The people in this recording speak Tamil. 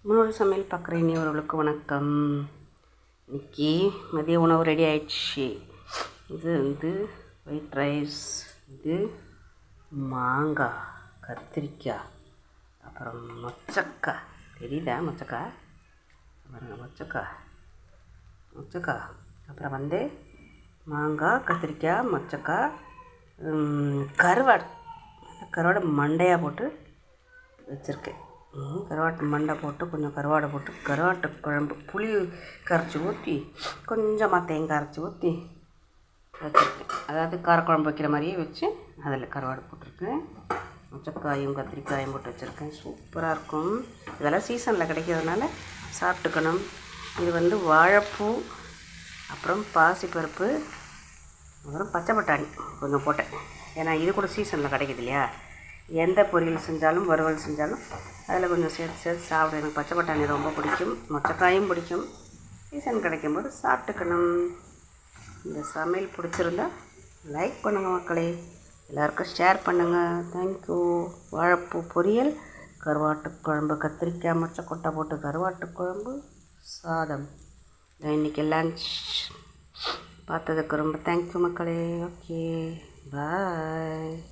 முன்னோடி சமையல் பார்க்குற இனியவர்களுக்கு வணக்கம். இன்றைக்கி மதிய உணவு ரெடி ஆயிடுச்சு. இது ஒயிட் ரைஸ், இது மாங்காய், கத்திரிக்காய், அப்புறம் மொச்சக்காய். தெரியுதா மொச்சக்காய்? பாருங்கள், மொச்சக்காய் அப்புறம் மாங்காய், கத்திரிக்காய், மொச்சக்காய், கருவாடை மண்டையாக போட்டு வச்சுருக்கேன். கருவாட்டு மண்டை போட்டு கொஞ்சம் கருவாடை போட்டு கருவாட்டு குழம்பு புளி கரைச்சி ஊற்றி கொஞ்சமாக தேங்காய் அரைச்சி ஊற்றி வச்சுருக்கேன். அதாவது காரக்குழம்பு வைக்கிற மாதிரியே வச்சு அதில் கருவாடை போட்டிருக்கேன். மொச்சக்காயும் கத்திரிக்காயும் போட்டு வச்சுருக்கேன். சூப்பராக இருக்கும். இதெல்லாம் சீசனில் கிடைக்கிறதுனால சாப்பிட்டுக்கணும். இது வாழைப்பூ, அப்புறம் பாசிப்பருப்பு, அப்புறம் பச்சை பட்டாணி கொஞ்சம் போட்டேன். ஏன்னா இது கூட சீசனில் கிடைக்கிது இல்லையா. எந்த பொரியல் செஞ்சாலும் வறுவல் செஞ்சாலும் அதில் கொஞ்சம் சேர்த்து சாப்பிட எனக்கு பச்சை பட்டாணி ரொம்ப பிடிக்கும். மொச்சக்காயும் பிடிக்கும். சீசன் கிடைக்கும்போது சாப்பிட்டுக்கணும். இந்த சமையல் பிடிச்சிருந்தா லைக் பண்ணுங்கள் மக்களே, எல்லாருக்கும் ஷேர் பண்ணுங்கள். தேங்க்யூ. வாழைப்பூ பொரியல், கருவாட்டு குழம்பு, கத்திரிக்காய் மொச்சக்கொட்டை போட்டு கருவாட்டு குழம்பு, சாதம். இன்றைக்கி லன்ச் பார்த்ததுக்கு ரொம்ப தேங்க்யூ மக்களே. ஓகே, பாய்.